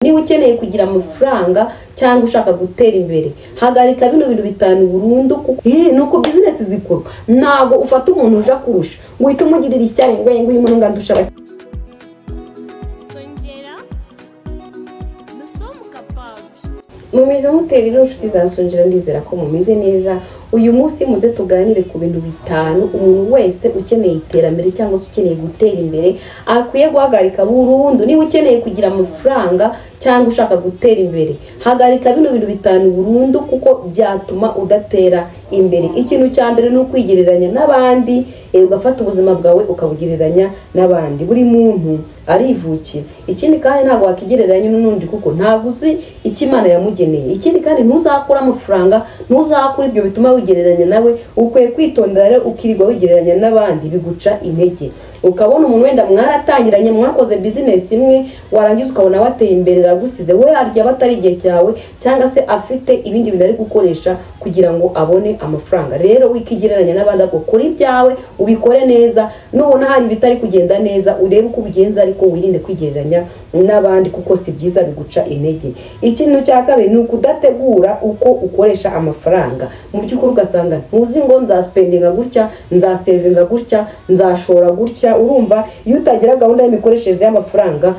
Niba ukeneye kugira amafaranga cyangwa ushaka gutera imbere, hagarika bino bintu bitanu burundu kuko nuko business zikora. Ntago ufata umuntu uja kurusha ngo uhite umugirira icyari ngo uyu muntu ngandusha Mumize muterero inshuti zasonjera ndizera ko mumize neza. Uyu munsi muze tuganire ku bintu bitanu umuntu wese ukeneye iterambere cyangwa se ukeneye gutera imbere akwiye guhagarika burundu. Niba ukeneye kugira amafaranga cyangwa ushaka gutera imbere, hagarika bino bintu bitanu burundu kuko byatuma udatera imbere. Ikintu cya mbere ni ukwigereranya n'abandi, ugafata ubuzima bwawe ukabugereranya n'abandi. Buri muntu arivukira. Ikindi kandi ntabwo wakigereranya n'undi kuko ntabwo uzi icyo Imana yamugeneye. Ikindi kandi ntuzakura amafaranga, ntuzakura ibyo bituma wigereranya nawe. Ukwiye kwitondera rero ukirirwa wigereranya n'abandi biguca intege. Ukabona umuntu wenda mwaratangiranye mwakoze business imwe, warangiza ukabona wateye imbere ragusize, we arya batari igihe cyawe cyangwa se afite ibindi bintu ari gukoresha kugira ngo abone amafaranga. Rero wikigereranya n'abandi ko kuri ibyawe ubikore neza, nubona hari bitari kugenda neza urebe uko ubigenza ariko wirinde kwigereranya n'abandi kuko si byiza biguca intege. Ikintu cya kabiri ni ukudategura uko ukoresha amafaranga. Mu by'ukuri ugasanga ntuzi ngo nzaspendinga gutya, nzasevinga gutya, nzashora gutya. Urumva iyo utagira gahunda y'imikoreshereze y'amafaranga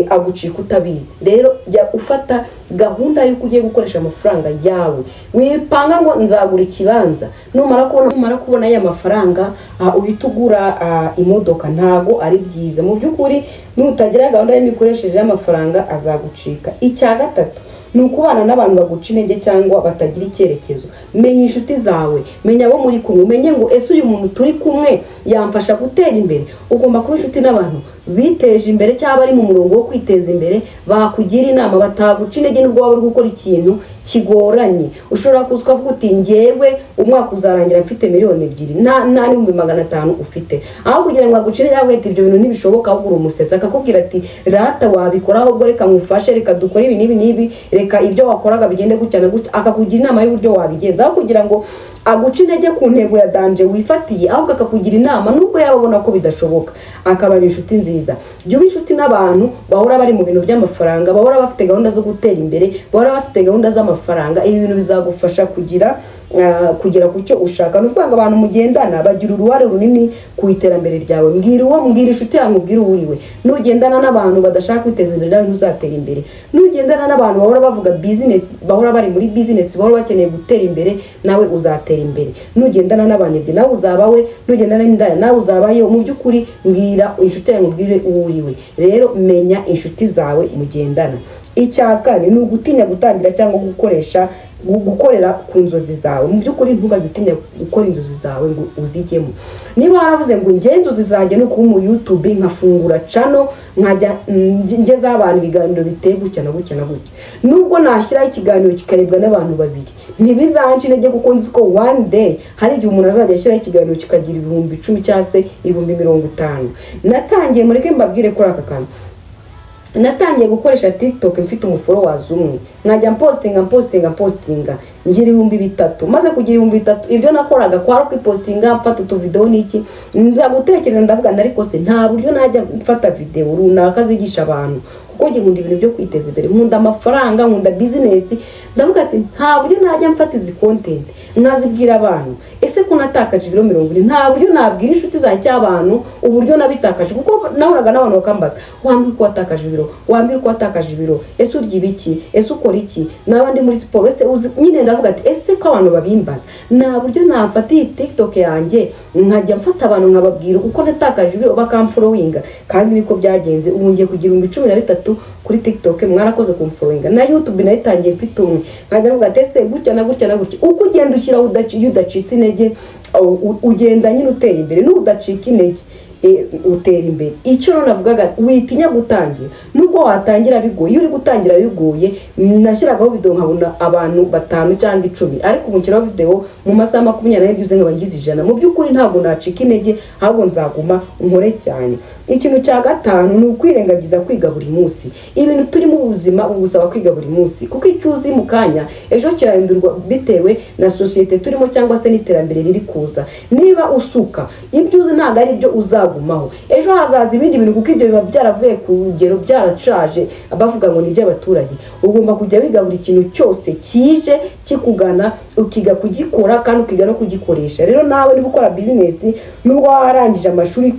agucika utabizi. Rero jya ufata gahunda y'uko ugiye gukoresha amafaranga yawe. Wipanga ngo nzagura ikibanza, numara kubona aya mafaranga uhita ugura imodoka. Ntago ari byiza. Mu by'ukuri nutagira gahunda y'imikoreshereze y'amafaranga azagucika. Icya gatatu ni ukubana n'abantu baguca intege cyangwa batagira icyerekezo. Menya inshuti zawe, menya abo muri kumwe, umenye ngo ese uyu muntu turi kumwe yamfasha gutera imbere. Ugomba kuba inshuti n'abantu biteje imbere cyangwa bari mu murongo wo kwiteza imbere, bakugira inama, bataguca intege nubwo waba uri gukora ikintu kigoranye. Ushobora kuza ukavuga uti njyewe umwaka uzarangira mfite miliyoni 2 nta n'ibihumbi 500 ufite, aho kugira ngo agucire yawe ati ibyo bintu ntibishoboka, ahubwo umusetsa akakubwira ati rata wabikora, ahubwo reka ngufashe, reka dukore ibi n'ibi, reka ibyo wakoraga bigende gutya na gutya, akakugira inama y'uburyo wabigenza. Aho kugira ngo aguca intege ku ntego ya danje wifatiye, ahubwo akakugira inama nubwo yababona ko bidashoboka. Akabana inshuti nziza. Jya uba inshuti n'abantu bahora bari mu bintu by'amafaranga, bahora bafite gahunda zo gutera imbere, bahora bafite gahunda z'amafaranga. Ibi bintu bizagufasha kugera ku cyo ushaka. Nuvuga ngo abantu mugendana bagira uruhare runini ku iterambere ryawe. Mbwira inshuti yawe, mbwira uriwe. Nugendana n'abantu badashaka kwiteza imbere nawe ntuzatera imbere. Nugendana n'abantu bahora bavuga business, bahora bari muri business, bahora bakeneye gutera imbere, nawe uzatera imbere. Nugendana n'abanebwe nawe uzabawe, nugendana n'indaya nawe uzabayo. Mu by'ukuri mbwira inshuti yawe, mbwire uriwe. Rero menya inshuti zawe mugendana. Icyakane ni ugutinya gutangira cyangwa gukorera ku nzozi zawe. Mu by'ukuri ntugatinya gukora inzozi zawe ngo uzigemo. Niba waravuze ngo inzozi zanjye no kuba mu YouTube nkafungura channel nkajya ngeza abantu ibiganiro biteye gutya na gutya na gutya, nubwo nashyiraho ikiganiro kikarebwa n'abantu babiri, ntibizanci intege kuko nzi ko one day hari igihe umuntu azajya ashyiraho ikiganiro kikagira 10,000 cyangwa se 50,000. Natangiye mureke mbabwire kuri aka kantu. Natangiye gukoresha TikTok mfite umufollowers umwe, nkajya postinga ngira 3,000. Maze kugira 3,000 ibyo nakoraga kwaro kwipostinga mfata utuvideo n'iki, ndagutekereza ndavuga ariko se nta buryo najya mfata video runaka zigisha abantu kuko nkunda ibintu byo kwiteza imbere, nkunda amafaranga, nkunda business. Ndavuga ati nta buryo najya mfata izi content nkazibwira abantu. Ese ko natakaje ibiro 20, nta buryo nabwira inshuti zanjye cy'abantu uburyo nabitakaje kuko nahuraga n'abantu bakambaza wambwira ko watakaje ibiro, wambwira ko watakaje ibiro, ese urya ibiki, ese ukora iki, n'abandi muri siporo, ese nyine ndavuga ati ese ko abantu babimbaza, nta buryo nafata iyi TikTok yanjye nkajya mfata abantu nkababwira uko natakaje ibiro bakamfollowinga. Kandi niko byagenze. Ubu ngiye kugira 13 kuri TikTok, mwarakoze kumfollowinga. Na YouTube nayitangiye mfite umwe, nkajya mvuga ati ese gutya na gutya na gutya. Uko ugenda ushyiraho udacitse intege ugenda nyine utera imbere, n'udacika intege utera imbere. Icyo rero navugaga witinya gutangira, nubwo watangira bigoye. Uri gutangira bigoye, nashyiragaho video nkabona abantu 5 cyangwa 10, ariko ubu nshyiraho video mu masaha 20 byuze nk'abangize 100. Mu by'ukuri ntabwo nacika intege, ahubwo nzaguma nkore cyane. Ikintu cya gatanu ni ukwirengagiza kwiga buri munsi. Ibintu turi mu buzima ubusaba kwiga buri munsi kuko icyo uzi mu kanya ejo kirahindurwa bitewe na societe turimo cyangwa se n'iterambere riri kuza. Niba usuka ibyo uzi ntabwo ari byo uzaba bizagumaho. Ejo hazaza ibindi bintu kuko ibyo biba byaravuye ku rugero byarashaje abavuga ngo ni iby'abaturage. Ugomba kujya wiga buri kintu cyose kije kikugana ukiga kugikora kandi ukiga no kugikoresha. Rero nawe niba ukora business nubwo warangije amashuri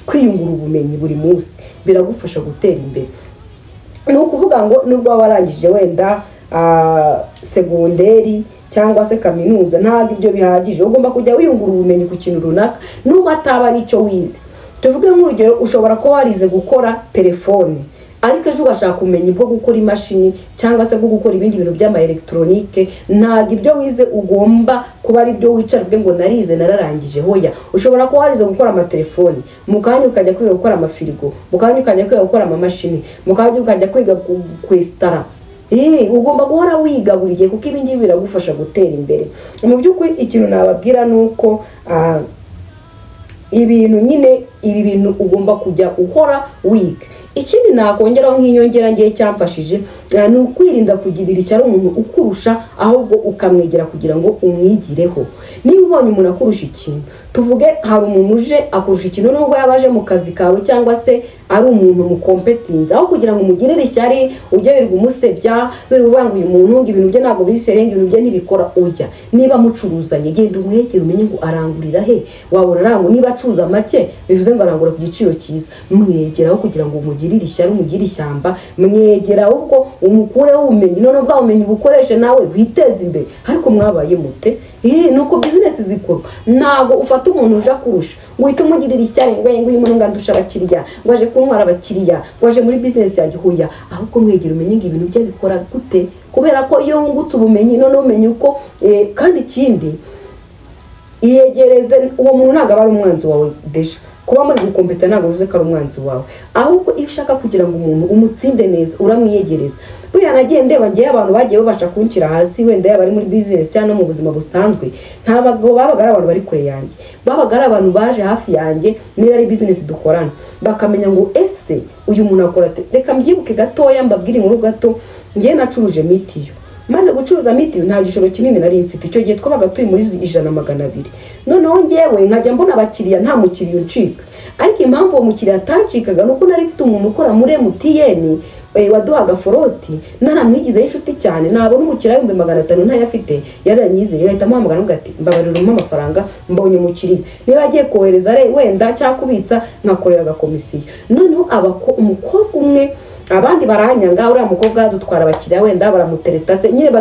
kwiyungura ubumenyi buri munsi biragufasha gutera imbere. Ni ukuvuga ngo nubwo warangije wenda segonderi cyangwa se kaminuza ntabwo ibyo bihagije, ugomba kujya wiyungura ubumenyi ku kintu runaka nubwo ataba ari icyo wize. Tuvuge nk'urugero, ushobora kuba warize gukora telefone ariko ejo ugashaka ubumenyi bwo gukora imashini cyangwa se bwo gukora ibindi bintu by'ama electronique. Ntabwo ibyo wize ugomba kuba ari byo wicara uvuge ngo narize nararangije. Hoya, ushobora kuba warize gukora amatelefoni mu kanya ukajya kwiga gukora amafirigo, mu kanya ukajya kwiga gukora amamashini, mu kanya ukajya kwiga kwestara. Ugomba guhora wiga buri gihe kuko ibingibi biragufasha gutera imbere. Mu by'ukuri ikintu nababwira nuko ibintu nyine ibi bintu ugomba kujya uhora wiga. Ikindi nakongeraho nk'inyongera ngiye cyamfashije ni ukwirinda kugirira icyaro umuntu ukurusha, ahubwo ukamwegera kugira ngo umwigireho. Niba ubonye umuntu akurusha ikintu, tuvuge hari umuntu uje akurusha ikintu nubwo yabaje mu kazi kawe cyangwa se ari umuntu mukompetinze, aho kugira ngo umugirire ishyari ujye wirirwa umusebya wirirwa ngo uyu muntu ibintu bye ntabwo biserenga, ibintu bye ntibikora. Oya, niba mucuruzanye genda umwegere umenye ngo arangurira he. Wabona arangu niba acuruza make bivuze ngo arangura ku giciro cyiza, mwegeraho kugira ngo umugirire ishyari umugire ishyamba. Mwegera ahubwo umukureho ubumenyi, none bwa bumenyi bukoreshe nawe witeze imbere. Ariko mwabaye mute? Nuko business zikorwa. Ntabwo ufata umuntu uje kurusha ngo uhite umugirira ishyari ngo uyu muntu ngandusha abakiriya, ngo aje kuntwara abakiriya, ngo aje muri business yanjye. Hoya, ahubwo mwegera umenye ngo ibintu bye bikora gute, kubera ko iyo wungutse ubumenyi none umenye uko. Kandi ikindi, iyegereze uwo muntu ntabwo ari umwanzi wawe deja. Kuba muri gukompeta ntabwo bivuze ko ari umwanzi wawe, ahubwo iyo ushaka kugira ngo umuntu umutsinde neza uramwiyegereza. Buriya nagiye ndeba ngiye abantu bagiye babasha kunshyira hasi, wenda yaba ari muri business cyangwa mu buzima busanzwe, ntabwo babaga ari abantu bari kure yanjye, babaga ari abantu baje hafi yanjye niba ari business dukorana, bakamenya ngo ese uyu muntu akora ate. Reka mbyibuke gatoya mbabwire inkuru gato. Ngiye nacuruje mitiyo, maze gucuruza mitiyo nta gishoro kinini nari mfite. Icyo gihe twabaga turi muri 100-200. Noneho ngewe nkajya mbona abakiriya nta mukiriya uncika, ariko impamvu uwo mukiriya atancikaga nuko nari mfite umuntu ukora muri MTN waduhaga foroti, naramwigizeho inshuti cyane. Nabona umukiriya 500 ntayafite, yaranyizeye yahita amuhamagara ngo ati mbabarira umpa amafaranga mbonye umukiriya. Niba agiye kohereza wenda cyakubitsa nkakorera agakomisiyo. Noneho umukobwa umwe abandi baranyanga, uriya mukobwa dutwara abakiriya wenda baramutereta se nyine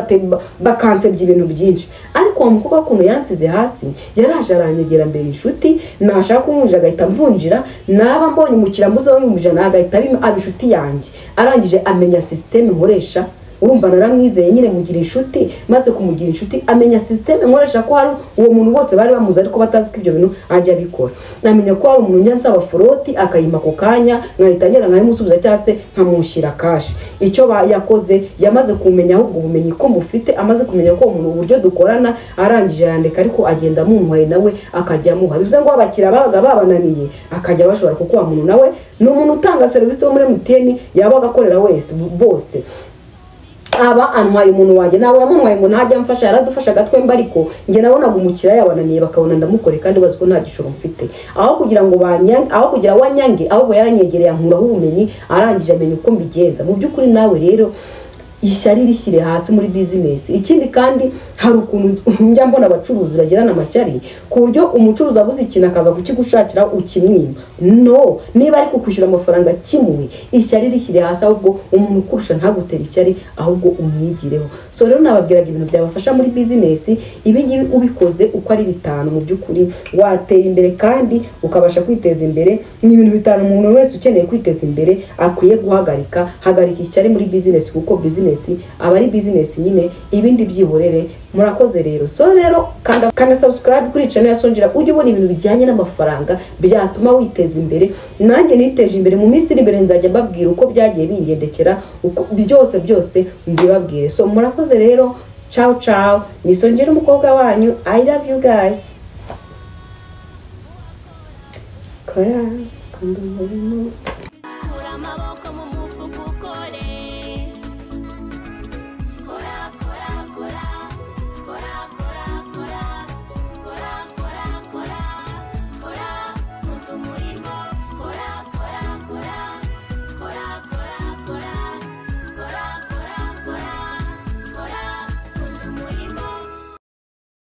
bakansebya ibintu byinshi. Ariko uwo mukobwa ukuntu yansize hasi, yaraje aranyegera mbere inshuti, nashaka kumwunjira agahita mvunjira, naba mbonye umukiriya mbuzeho y'umujana agahita aba inshuti yanjye. Arangije amenya system nkoresha. Urumva naramwizeye nyine mugira inshuti, maze kumugira inshuti amenya system nkoresha ko hari uwo muntu bose bari bamuzi ariko batazi ko ibyo bintu ajya bikora. Namenya ko hari umuntu nyansaba foroti akayima ko kanya nkahita ngera nkayimusubiza cyangwa se nkamushyira cash. Icyo yakoze yamaze kumenya ahubwo ubumenyi ko mufite, amaze kumenya ko umuntu uburyo dukorana, arangije arandeka ariko agenda muntwaye nawe akajya muha. Bivuze ngo abakiriya babaga babananiye akajya bashobora kuko wa muntu nawe ni umuntu utanga service wo muri MTN yabaga akorera wese bose. Aba antwaye umuntu wanjye nawe yamuntwaye ngo ntajya mfasha, yaradufashaga twemba, ariko nge nabonaga umukiriya yabananiye bakabona ndamukore kandi bazi ko nta gishoro mfite. Aho kugira ngo wanyange ahubwo yaranyegereye ankuraho ubumenyi, arangije amenya uko mbigenza. Mu by'ukuri nawe rero ishyari rishyire hasi muri business. Ikindi kandi hari ukuntu njya mbona abacuruzi bagirana amashyari ku buryo umucuruzi abuze ikintu akaza kukigushakira ukimwima. No, niba ari kukwishyura amafaranga kimwe, ishyari rishyire hasi, ahubwo umuntu ukurusha ntagutera ishyari ahubwo umwigireho. So rero nababwiraga ibintu byabafasha muri business. Ibi ngibi ubikoze uko ari 5 mu by'ukuri watera imbere kandi ukabasha kwiteza imbere. Ni ibintu 5 umuntu wese ukeneye kwiteza imbere akwiye guhagarika. Hagarika ishyari muri business kuko business aba ari business nyine, ibindi byihorere. Murakoze rero. So rero kanda subscribe kuri channel ya Sonjera ujye ubona ibintu bijyanye n'amafaranga byatuma witeza imbere. Nanjye niteje imbere mu minsi iri imbere, nzajya mbabwira uko byagiye bingendekera, uko byose mbibabwire. So murakoze rero. Ciao ciao. Ni Sonjera umukobwa wanyu. I love you guys. Kora kanda